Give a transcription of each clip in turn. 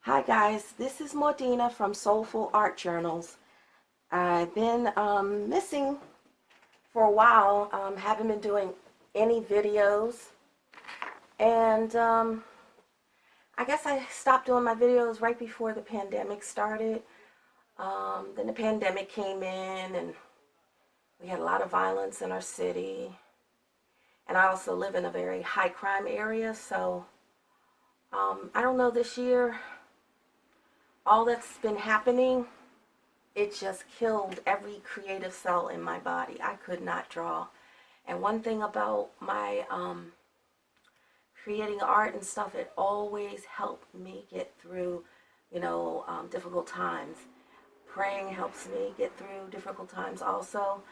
Hi guys, this is Maudina from Soulful Art Journals. I've been missing for a while, haven't been doing any videos, and I guess I stopped doing my videos right before the pandemic started. Then the pandemic came in and we had a lot of violence in our city, and I also live in a very high crime area, so I don't know, this year, all that's been happening, it just killed every creative cell in my body. I could not draw. And one thing about my creating art and stuff, it always helped me get through, difficult times. Praying helps me get through difficult times also,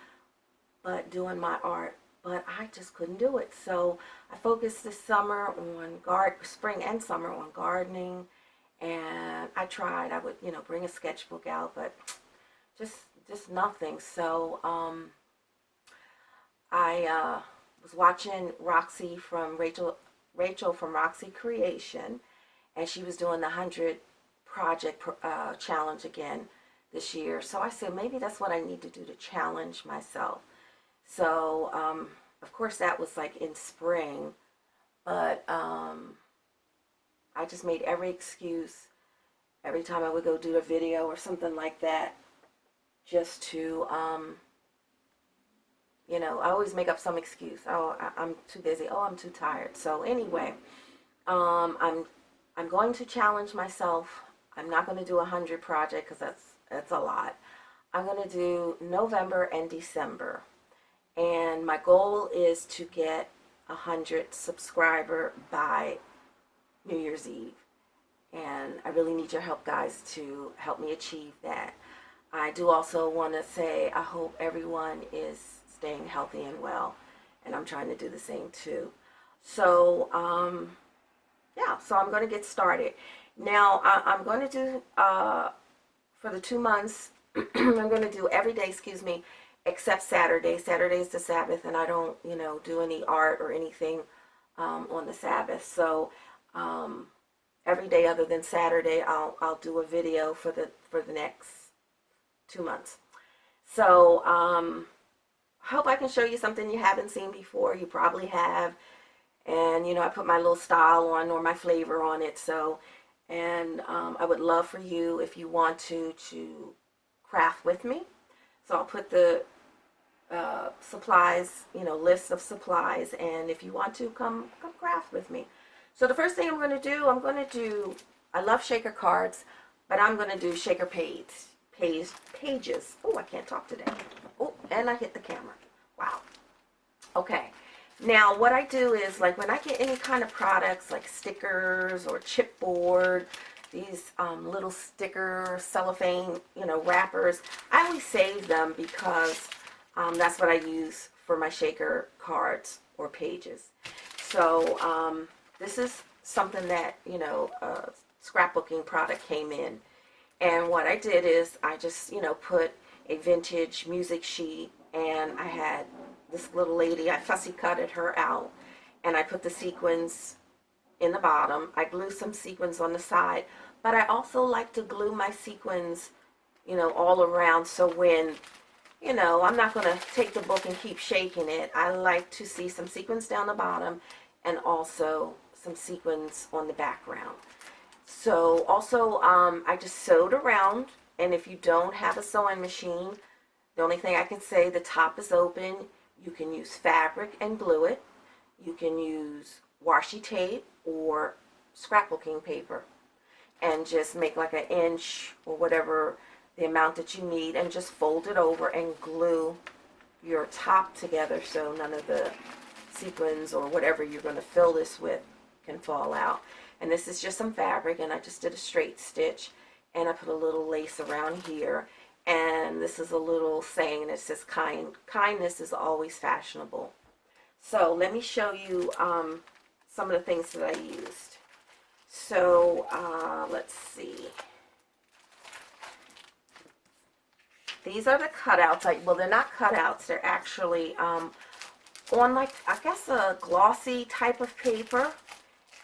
but doing my art. But I just couldn't do it. So I focused this summer on spring and summer on gardening. And I tried. I would, bring a sketchbook out, but just just nothing. So I was watching Rachel from Roxy Creation, and she was doing the 100 project challenge again this year. So I said maybe that's what I need to do to challenge myself. So of course that was like in spring, but I just made every excuse every time I would go do a video or something like that, just to I always make up some excuse. Oh, I'm too busy. Oh, I'm too tired. So anyway, I'm going to challenge myself. I'm not going to do 100 project because that's a lot. I'm going to do November and December, and my goal is to get 100 subscriber by New Year's Eve. And I really need your help, guys, to help me achieve that. I do also want to say I hope everyone is staying healthy and well, and I'm trying to do the same too. So, yeah, so I'm going to get started. Now, I'm going to do, for the 2 months, I'm going to do every day, except Saturday. Saturday is the Sabbath, and I don't, do any art or anything on the Sabbath. So, every day other than Saturday, I'll do a video for the next 2 months. So I hope I can show you something you haven't seen before. You probably have, and I put my little style on or my flavor on it. So, and I would love for you, if you want to craft with me. So I'll put the supplies, list of supplies, and if you want to come craft with me. So the first thing I'm going to do, I love shaker cards, but I'm going to do shaker pages. Oh, I can't talk today. Oh, and I hit the camera. Wow. Okay. Now what I do is, like, when I get any kind of products like stickers or chipboard, these little sticker cellophane, wrappers, I always save them because that's what I use for my shaker cards or pages. So this is something that, a scrapbooking product came in. And what I did is I just, put a vintage music sheet, and I had this little lady, I fussy cutted her out, and I put the sequins in the bottom. I glue some sequins on the side, but I also like to glue my sequins, all around, so when, I'm not going to take the book and keep shaking it. I like to see some sequins down the bottom and also some sequins on the background. So also, I just sewed around, and if you don't have a sewing machine, the only thing I can say, the top is open. You can use fabric and glue it. You can use washi tape or scrapbooking paper, and just make like an inch or whatever the amount that you need, and just fold it over and glue your top together so none of the sequins or whatever you're going to fill this with can fall out. And this is just some fabric, and I just did a straight stitch, and I put a little lace around here, and this is a little saying that says kindness is always fashionable. So let me show you some of the things that I used. So let's see. These are the cutouts. Well, they're not cutouts. They're actually on, like, I guess a glossy type of paper.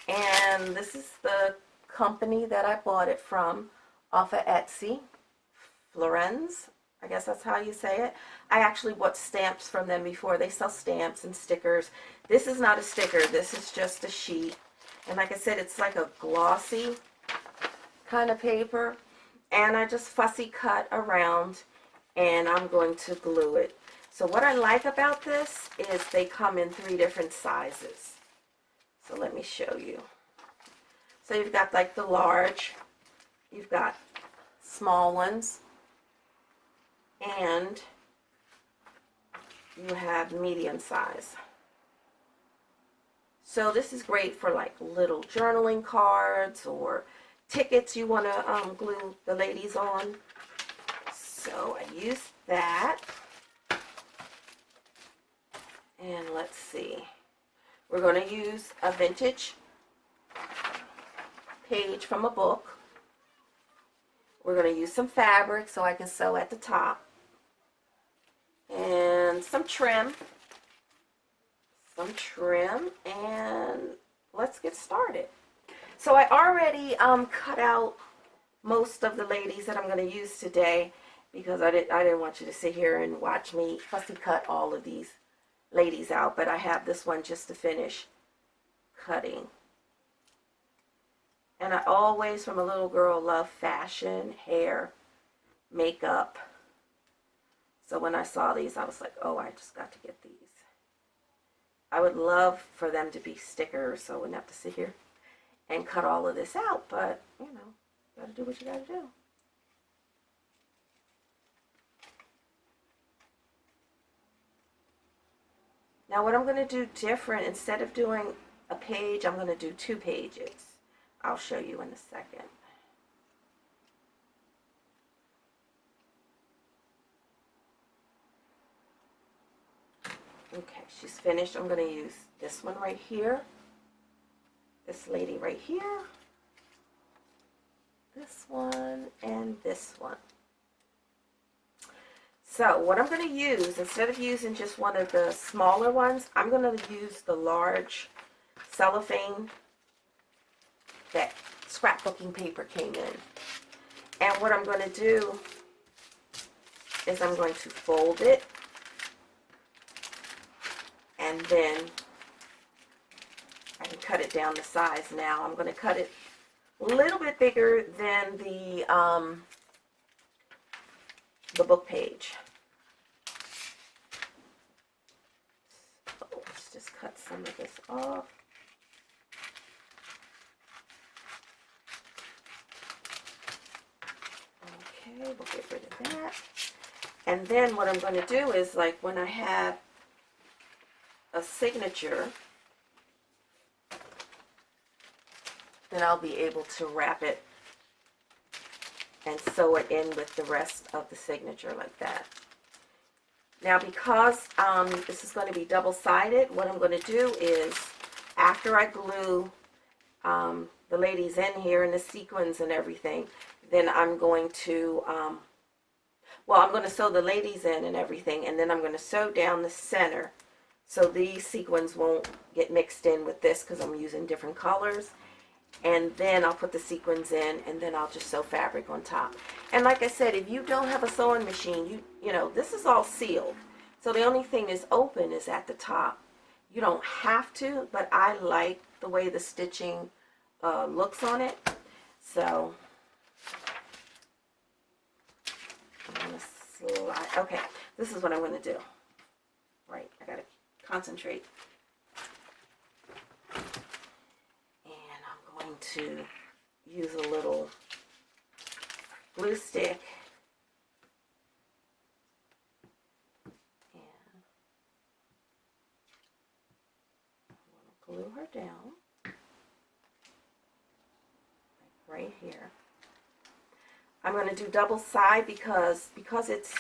And this is the company that I bought it from off of Etsy. Florenz, I guess that's how you say it. I actually bought stamps from them before. They sell stamps and stickers. This is not a sticker. This is just a sheet. And like I said, it's like a glossy kind of paper. And I just fussy cut around and I'm going to glue it. So what I like about this is they come in 3 different sizes. So let me show you. So you've got like the large, you've got small ones, and you have medium size. So this is great for like little journaling cards or tickets you want to glue the ladies on. So I used that. And let's see. We're going to use a vintage page from a book. We're going to use some fabric so I can sew at the top. And some trim. And let's get started. So I already cut out most of the ladies that I'm going to use today because I didn't want you to sit here and watch me fussy cut all of these ladies out, but I have this one just to finish cutting. And I always, from a little girl, love fashion, hair, makeup. So when I saw these, I was like, oh, I just got to get these. I would love for them to be stickers, so I wouldn't have to sit here and cut all of this out, but, you know, you gotta do what you gotta do. Now what I'm going to do different, instead of doing a page, I'm going to do 2 pages. I'll show you in a second. Okay, she's finished. I'm going to use this one right here, this lady right here, this one, and this one. So what I'm going to use, instead of using just one of the smaller ones, I'm going to use the large cellophane that scrapbooking paper came in. And what I'm going to do is I'm going to fold it, and then I can cut it down to size now. I'm going to cut it a little bit bigger than the book page. So let's just cut some of this off. Okay, we'll get rid of that. And then what I'm going to do is, like, when I have a signature, then I'll be able to wrap it and sew it in with the rest of the signature like that. Now because this is going to be double-sided, what I'm going to do is, after I glue the ladies in here and the sequins and everything, then I'm going to, I'm going to sew the ladies in and everything, and then I'm going to sew down the center so these sequins won't get mixed in with this because I'm using different colors. And then I'll put the sequins in, and then I'll just sew fabric on top. And like I said, if you don't have a sewing machine, you know, this is all sealed. So the only thing is open is at the top. You don't have to, but I like the way the stitching looks on it. So I'm going to slide. Okay, this is what I'm going to do. Right, I got to concentrate. To use a little glue stick and I'm going to glue her down like right here. I'm going to do double side because it's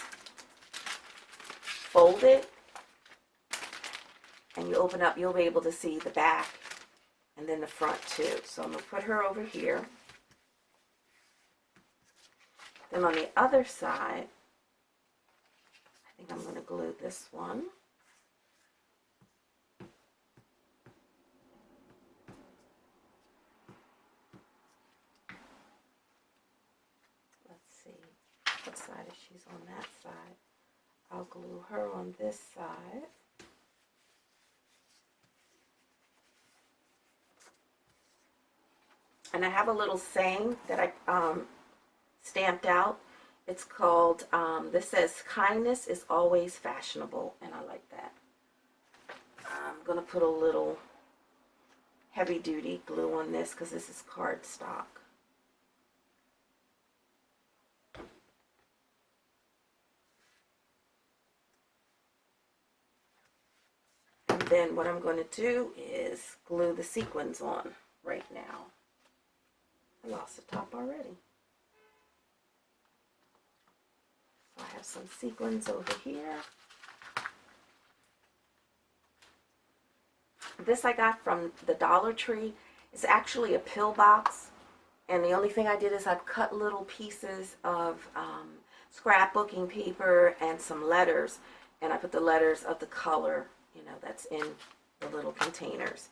folded, and you open up, you'll be able to see the back and then the front too. So I'm going to put her over here. Then on the other side, I think I'm going to glue this one. that side if she's on that side. I'll glue her on this side. And I have a little saying that I stamped out. It's called, this says, kindness is always fashionable, and I like that. I'm going to put a little heavy duty glue on this because this is cardstock. And then what I'm going to do is glue the sequins on right now. I lost the top already. So I have some sequins over here. This I got from the Dollar Tree. It's actually a pill box, and the only thing I did is I've cut little pieces of scrapbooking paper and some letters, and I put the letters of the color, you know, that's in the little containers,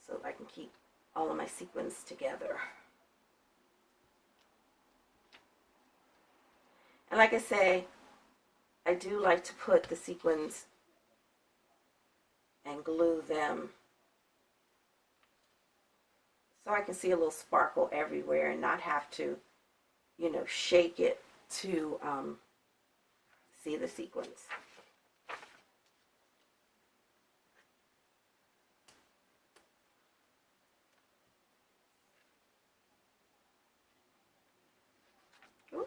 so I can keep all of my sequins together. And like I say, I do like to put the sequins and glue them so I can see a little sparkle everywhere and not have to, you know, shake it to see the sequins. Oops.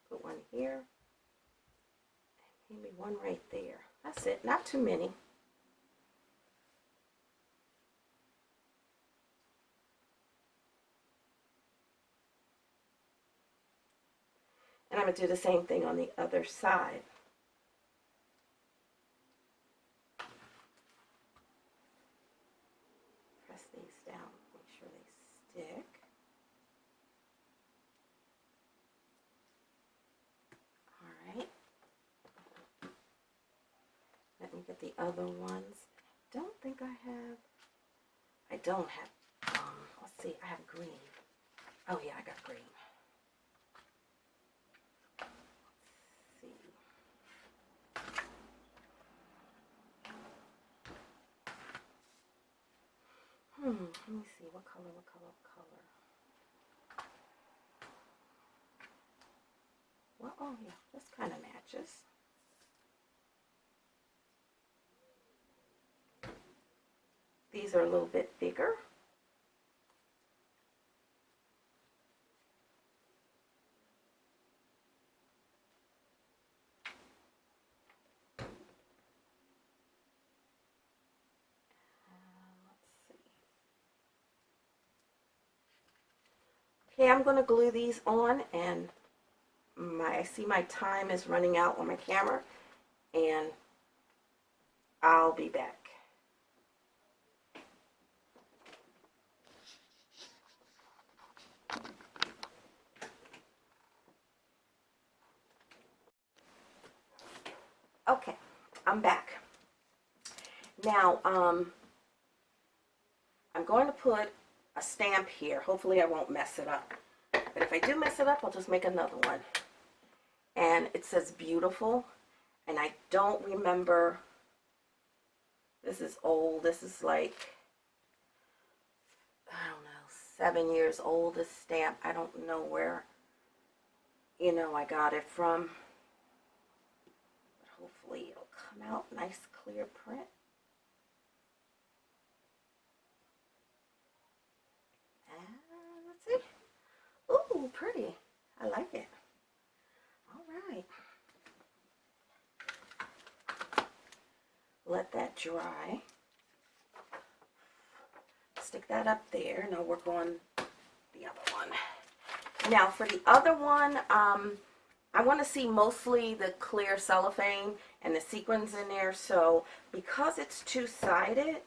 Put one here, maybe one right there. That's it, not too many. And I'm going to do the same thing on the other side. Press these down, make sure they stick. Alright. Let me get the other ones. Don't think I have, I don't have, let's see, I have green. Oh yeah, I got green. Let me see, what color, what color, what color. Well, oh yeah, this kind of matches. These are a little bit bigger. Okay, I'm going to glue these on, and I see my time is running out on my camera, and I'll be back. Okay, I'm back. Now, I'm going to put a stamp here. Hopefully I won't mess it up. But if I do mess it up, I'll just make another one. And it says beautiful. And I don't remember. This is old. This is like, I don't know, 7 years old, this stamp. I don't know where, you know, I got it from. But hopefully it'll come out nice, clear print. Let's see. Ooh, pretty. I like it. All right. Let that dry. Stick that up there, and I'll work on the other one. Now, for the other one, I want to see mostly the clear cellophane and the sequins in there. So, because it's two-sided,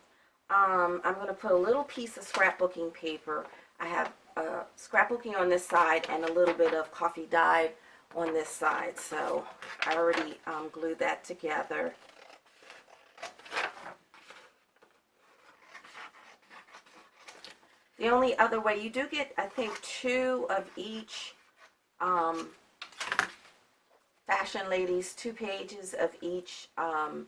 I'm going to put a little piece of scrapbooking paper. I have scrapbooking on this side and a little bit of coffee dye on this side. So I already glued that together. The only other way, you do get, I think, 2 of each, Fashion Ladies, 2 pages of each, I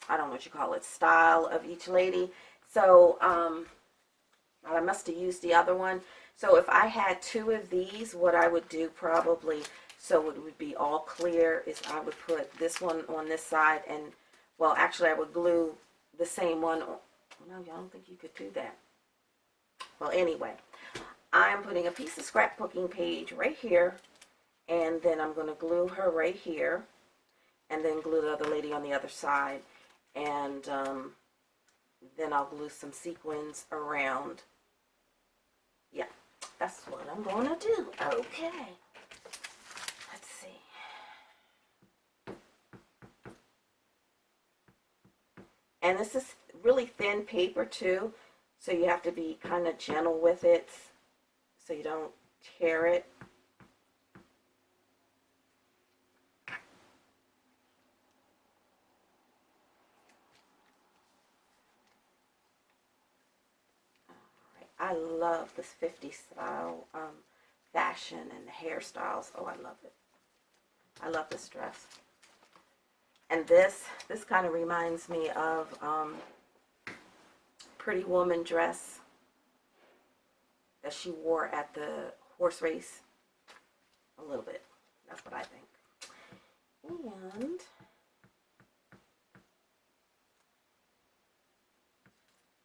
don't know what you call it, style of each lady. So, I must have used the other one. So if I had 2 of these, what I would do probably, so it would be all clear, is I would put this one on this side and, well, actually I would glue the same one on. No, I don't think you could do that. Well, anyway, I'm putting a piece of scrapbooking page right here, and then I'm going to glue her right here, and then glue the other lady on the other side, and then I'll glue some sequins around. Yeah, that's what I'm going to do. Okay, let's see. And this is really thin paper too, so you have to be kind of gentle with it so you don't tear it. I love this 50s style fashion and the hairstyles. Oh, I love it. I love this dress. And this kind of reminds me of Pretty Woman dress that she wore at the horse race. A little bit. That's what I think. And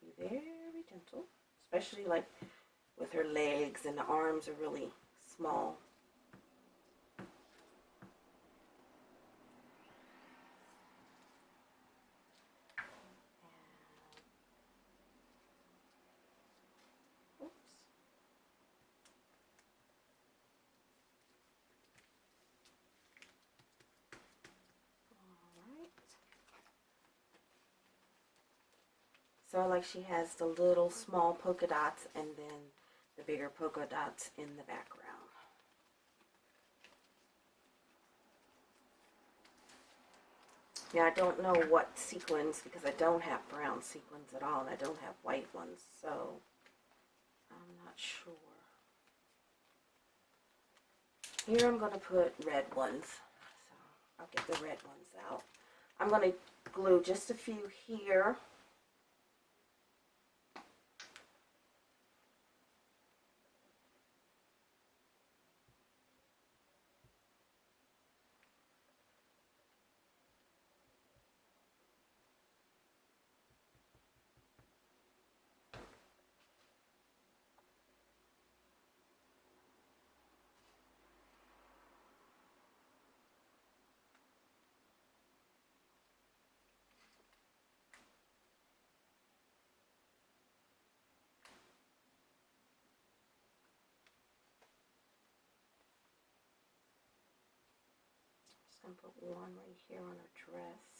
be very gentle, especially like with her legs, and the arms are really small. So like she has the little small polka dots and then the bigger polka dots in the background. Now I don't know what sequins, because I don't have brown sequins at all and I don't have white ones, so I'm not sure. Here I'm going to put red ones, so I'll get the red ones out. I'm going to glue just a few here. Just going to put one right here on her dress.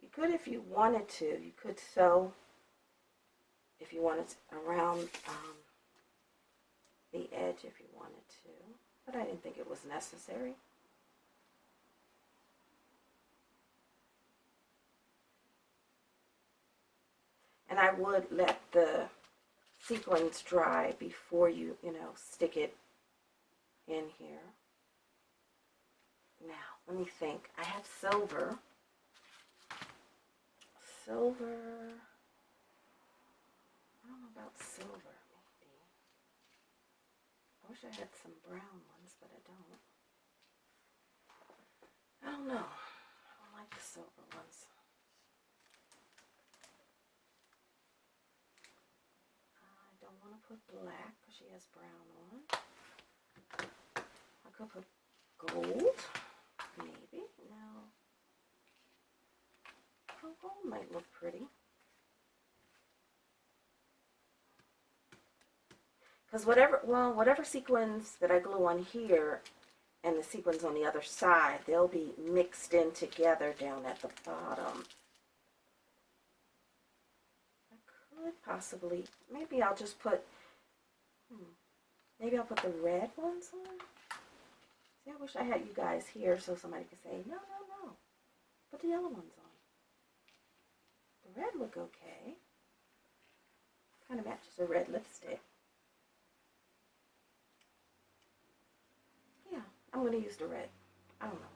You could, if you wanted to, you could sew, if you wanted to, around the edge if you wanted to, but I didn't think it was necessary. And I would let the sequins dry before you, stick it in here. Now, let me think. I have silver. Silver. I don't know about silver, maybe. I wish I had some brown ones, but I don't. I don't know. I don't like the silver ones. I don't want to put black because she has brown on. I could put gold, maybe. No. Oh, gold might look pretty. because whatever sequins that I glue on here and the sequins on the other side, they'll be mixed in together down at the bottom. I could possibly, maybe I'll just put, maybe I'll put the red ones on. See, I wish I had you guys here so somebody could say, no, no, no, put the yellow ones on. The red look okay. Kind of matches a red lipstick. Yeah, I'm going to use the red. I don't know.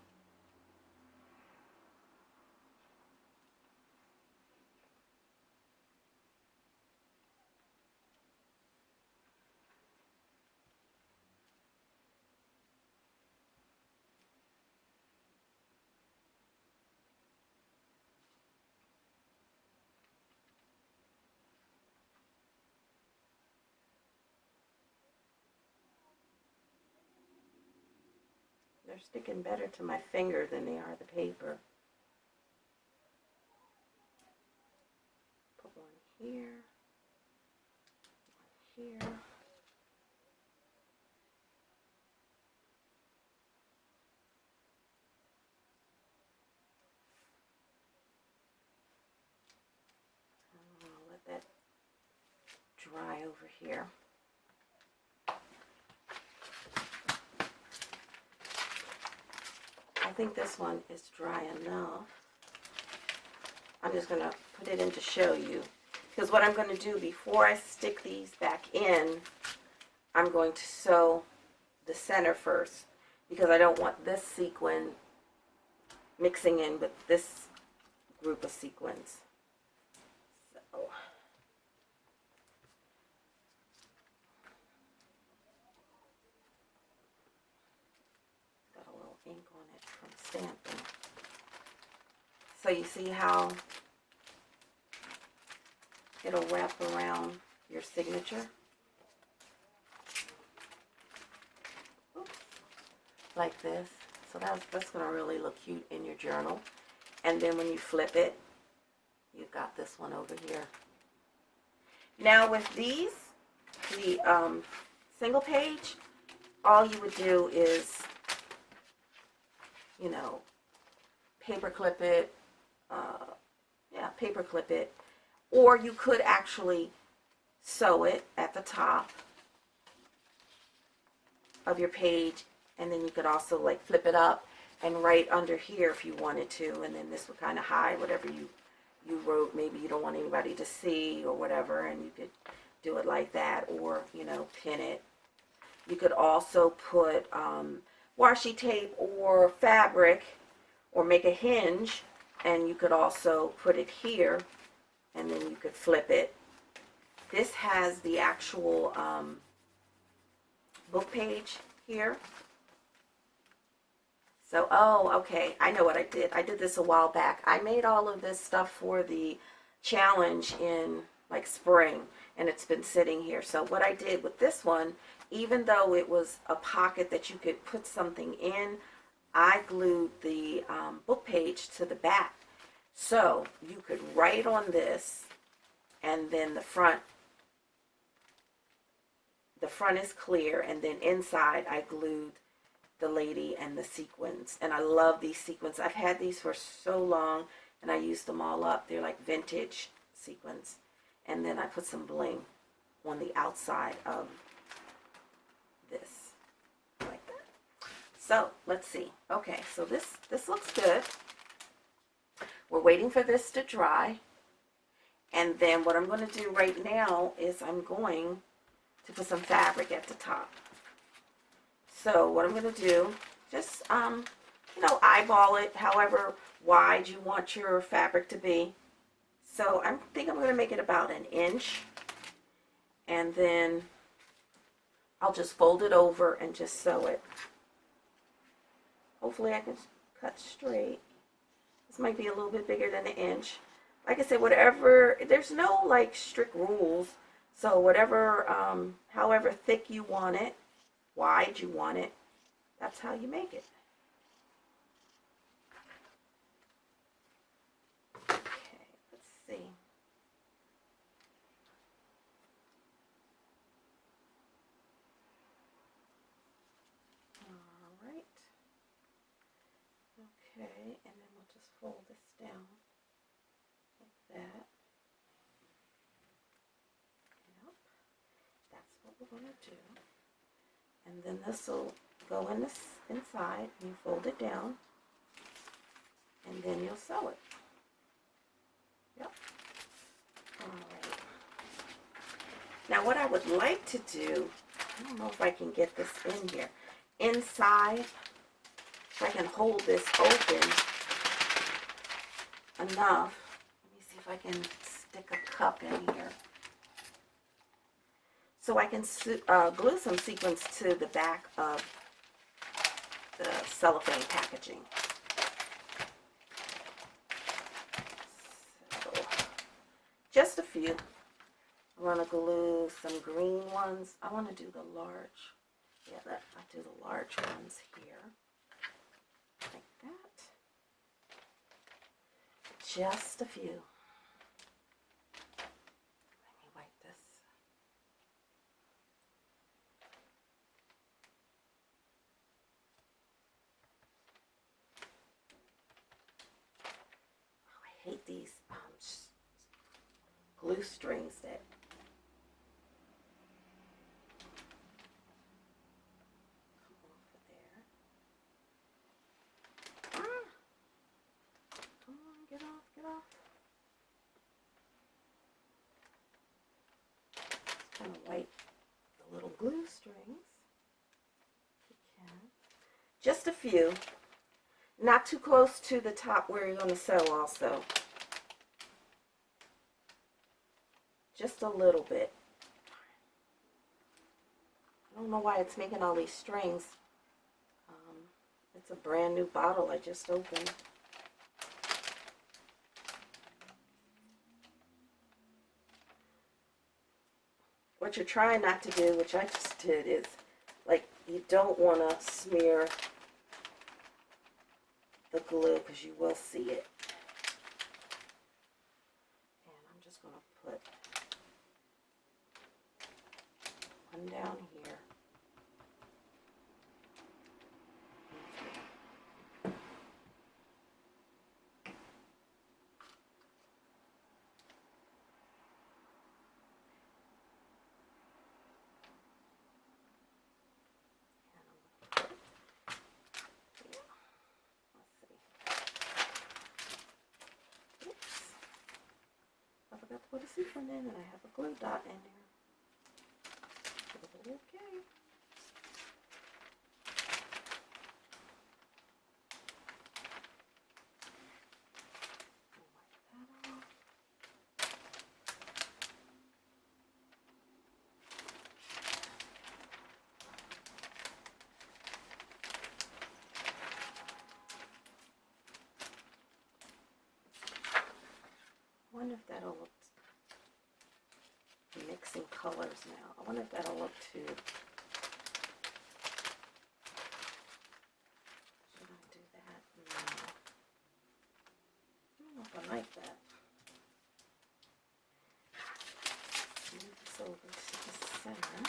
They're sticking better to my finger than they are the paper. Put one here, one here. I'll let that dry over here. I think this one is dry enough. I'm just going to put it in to show you. Because what I'm going to do before I stick these back in, I'm going to sew the center first. Because I don't want this sequin mixing in with this group of sequins. So, got a little ink on it from stamping. So you see how it'll wrap around your signature? Oops. Like this. So that's going to really look cute in your journal. And then when you flip it, you've got this one over here. Now with these, the single page, all you would do is, you know, paper clip it, paper clip it, or you could actually sew it at the top of your page, and then you could also like flip it up and right under here if you wanted to, and then this would kind of hide whatever you wrote. Maybe you don't want anybody to see or whatever, and you could do it like that, or, you know, pin it. You could also put washi tape or fabric, or make a hinge, and you could also put it here, and then you could flip it. This has the actual book page here. So, oh, okay, I know what I did. I did this a while back. I made all of this stuff for the challenge in like spring, and it's been sitting here. So what I did with this one, even though it was a pocket that you could put something in, I glued the book page to the back. So you could write on this, and then the front is clear, and then inside I glued the lady and the sequins. And I love these sequins. I've had these for so long, and I used them all up. They're like vintage sequins. And then I put some bling on the outside of this, like that. So let's see. Okay, so this looks good. We're waiting for this to dry, and then what I'm going to do right now is I'm going to put some fabric at the top. So what I'm going to do, just you know, eyeball it however wide you want your fabric to be. So I think I'm going to make it about 1 inch, and then I'll just fold it over and just sew it. Hopefully I can cut straight. This might be a little bit bigger than 1 inch. Like I said, whatever, there's no like strict rules. So whatever, however thick you want it, wide you want it, that's how you make it. Okay, let's see. Okay, and then we'll just fold this down like that. Yep, that's what we're going to do. And then this will go in this inside, and you fold it down, and then you'll sew it. Yep. All right. Now what I would like to do, I don't know if I can get this in here, inside, if I can hold this open enough. Let me see if I can stick a cup in here. So I can glue some sequins to the back of the cellophane packaging. So, just a few. I want to glue some green ones. I want to do the large. Yeah, I'll do the large ones here. Like that. Just a few. Let me wipe this. Oh, I hate these glue strings that come off of there. Ah! Come on, get off, get off. Just kind of wipe the little glue strings. If you can. Just a few. Not too close to the top where you're going to sew also. Just a little bit. I don't know why it's making all these strings. It's a brand new bottle I just opened. What you're trying not to do, which I just did, is like you don't want to smear the glue because you will see it. And I'm just going to put one down here. I forgot to put a sequin in, and I have a glue dot in there. Okay. Wipe that off. I wonder if that'll look, mixing colors now. I wonder if that'll look too. Should I do that? No. I don't know if I like that. Move this over to the center.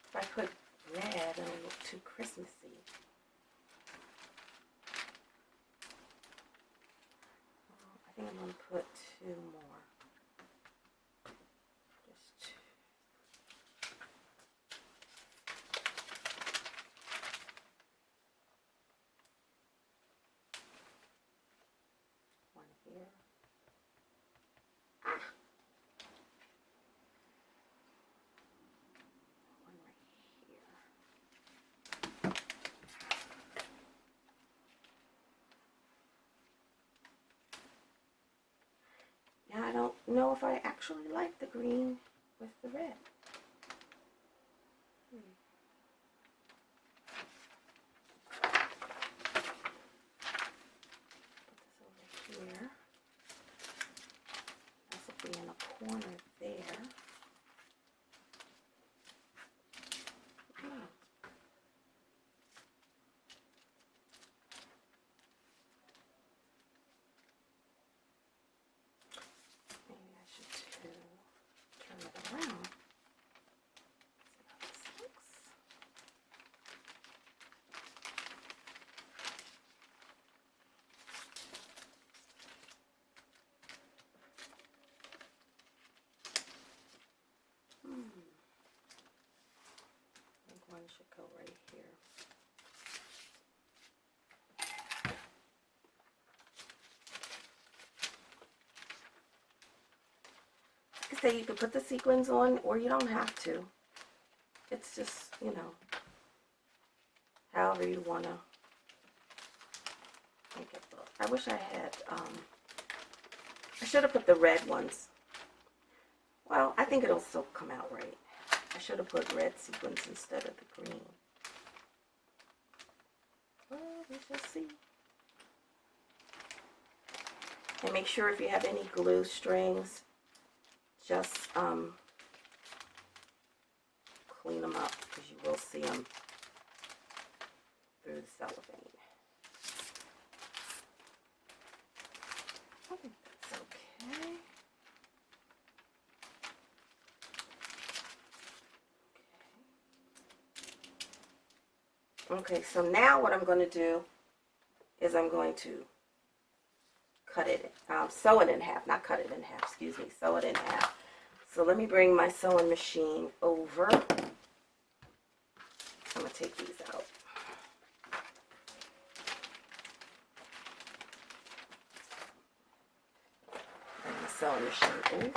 If I put red, it'll look too Christmassy. I think I'm going to put two more. Just two. One here. Ah! One right here. Now I don't know if I actually like the green with the red. Put this over here. This will be in a corner there. Maybe I should turn it around. should go right here. Like I say, you can put the sequins on, or you don't have to. It's just, you know, however you want to make it look. I wish I had, I should have put the red ones. Well, I think it'll still come out right. I should have put red sequins instead of the green. Well, we shall see. And make sure if you have any glue strings, just clean them up, because you will see them through the cellophane. I think that's okay. Okay, so now what I'm going to do is I'm going to cut it, sew it in half, not cut it in half, excuse me, sew it in half. So let me bring my sewing machine over. I'm going to take these out. Bring the sewing machine over.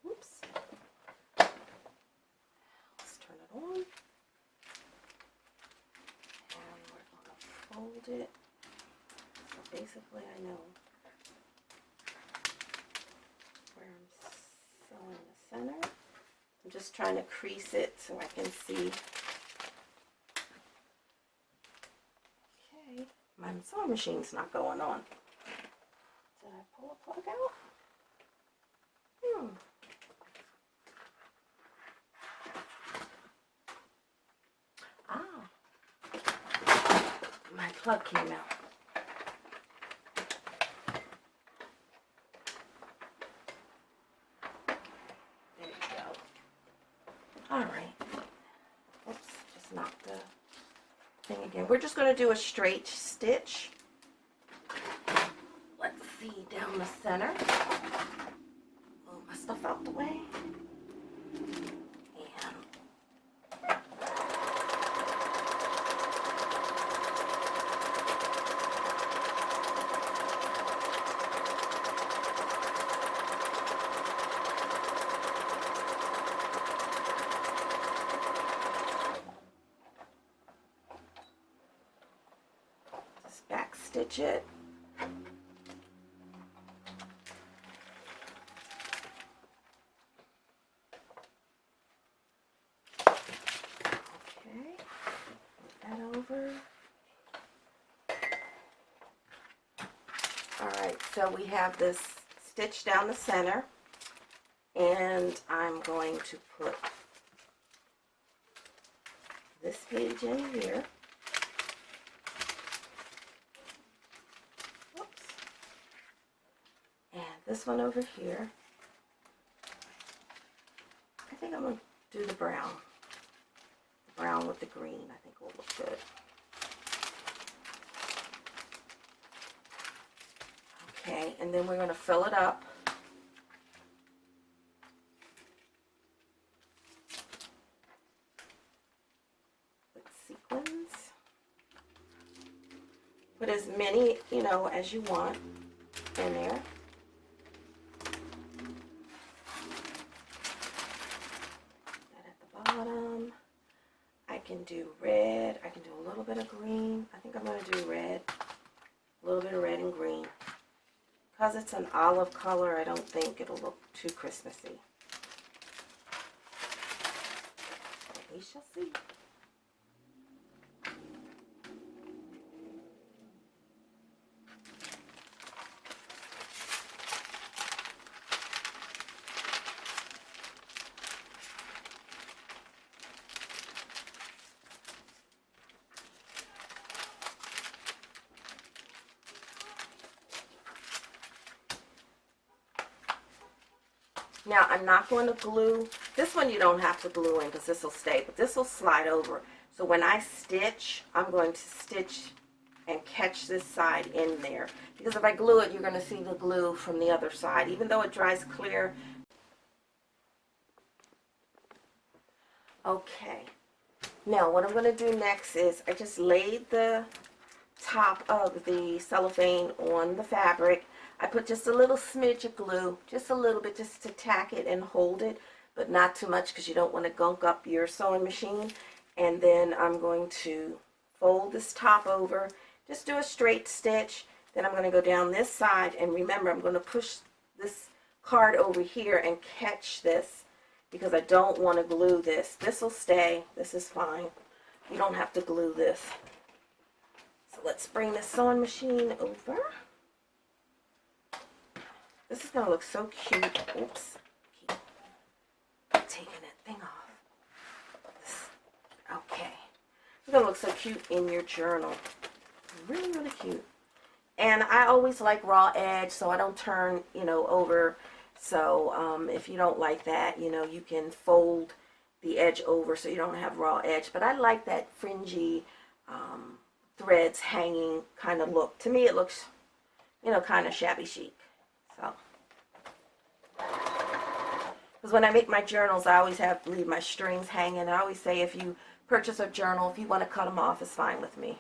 Oops. Let's turn it on. And we're going to fold it. So basically I know where I'm sewing the center. I'm just trying to crease it so I can see. Okay, my sewing machine's not going on. Did I pull a plug out? Ah, my plug came out. There you go. All right. Oops, just knocked the thing again. We're just going to do a straight stitch. Let's see, down the center. Move my stuff out the way. Just back stitch it. Alright, so we have this stitch down the center, and I'm going to put this page in here. Whoops. And this one over here. I think I'm going to do the brown. The brown with the green, I think will look good. Okay, and then we're going to fill it up. With sequins. Put as many, as you want in there. That at the bottom. I can do red. I can do a little bit of green. I think I'm going to do red. A little bit of red and green. Because it's an olive color, I don't think it'll look too Christmassy. But we shall see. Now, I'm not going to glue. This one you don't have to glue in because this will stay, but this will slide over. So when I stitch, I'm going to stitch and catch this side in there. Because if I glue it, you're going to see the glue from the other side. Even though it dries clear. Okay. Now what I'm going to do next is I just laid the top of the cellophane on the fabric. I put just a little smidge of glue, just a little bit, just to tack it and hold it, but not too much because you don't want to gunk up your sewing machine. And then I'm going to fold this top over, just do a straight stitch. Then I'm going to go down this side, and remember I'm going to push this card over here and catch this because I don't want to glue this. This will stay. This is fine. You don't have to glue this. So let's bring the sewing machine over. This is going to look so cute. Oops. Keep taking that thing off. Okay. It's going to look so cute in your journal. Really, really cute. And I always like raw edge, so I don't turn, over. So if you don't like that, you can fold the edge over so you don't have raw edge. But I like that fringy threads hanging kind of look. To me, it looks, kind of shabby chic. So, because when I make my journals, I always have to leave my strings hanging. I always say if you purchase a journal, if you want to cut them off, it's fine with me.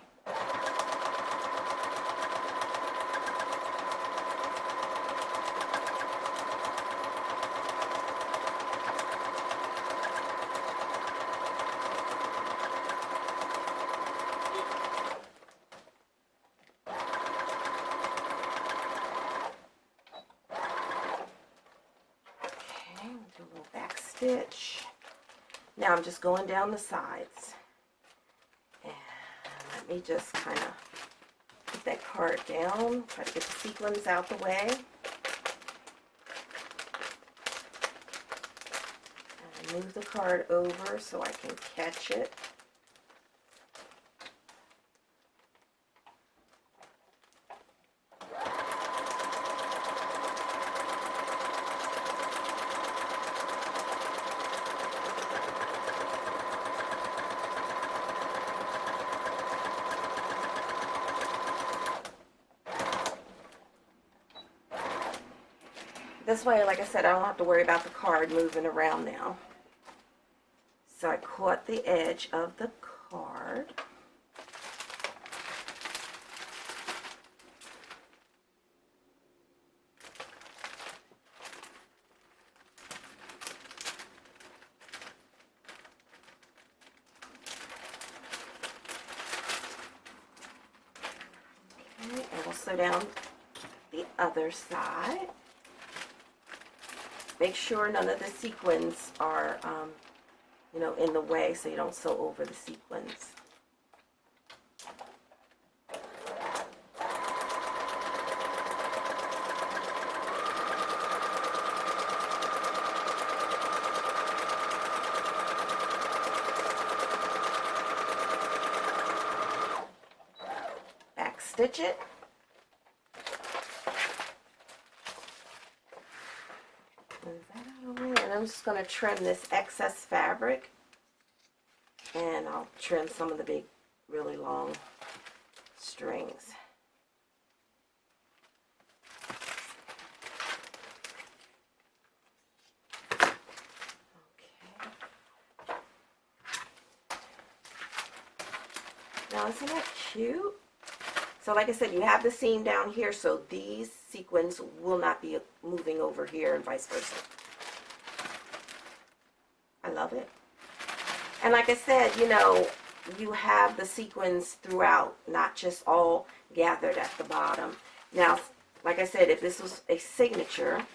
Do a little back stitch. Now I'm just going down the sides. And let me just kind of put that card down, try to get the sequins out the way. And move the card over so I can catch it. This way, like I said, I don't have to worry about the card moving around now. So I caught the edge of the card. Okay, and we'll sew down the other side. Make sure none of the sequins are, in the way so you don't sew over the sequins. Back stitch it. And I'm just going to trim this excess fabric, and I'll trim some of the big, really long strings. Okay. Now isn't that cute? So like I said, you have the seam down here, so these sequins will not be moving over here and vice versa. I love it. And like I said, you have the sequins throughout, not just all gathered at the bottom. Now, like I said, if this was a signature,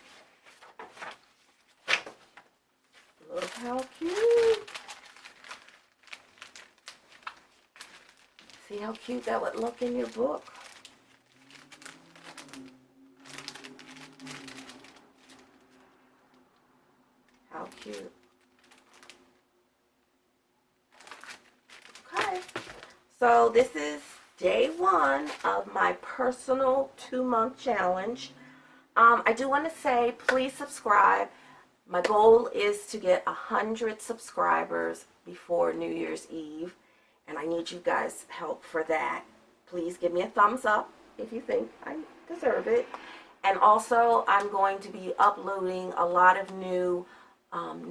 look how cute. See how cute that would look in your book? How cute. Okay, so this is day 1 of my personal 2-month challenge. I do want to say, please subscribe. My goal is to get 100 subscribers before New Year's Eve, and I need you guys' help for that. Please give me a thumbs up if you think I deserve it. And also, I'm going to be uploading a lot of new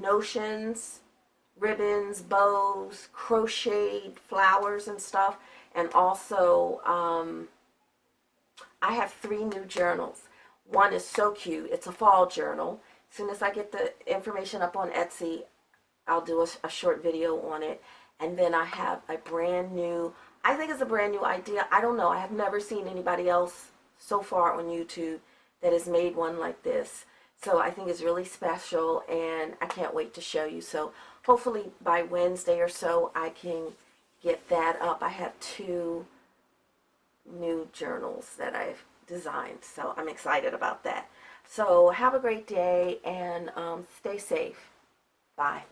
notions, ribbons, bows, crocheted flowers and stuff. And also, I have 3 new journals. One is so cute. It's a fall journal. As soon as I get the information up on Etsy, I'll do a short video on it. And then I have a brand new, I think it's a brand new idea. I don't know. I have never seen anybody else so far on YouTube that has made one like this. So I think it's really special, and I can't wait to show you. So hopefully by Wednesday or so I can get that up. I have 2 new journals that I've designed, so I'm excited about that. So have a great day, and stay safe. Bye.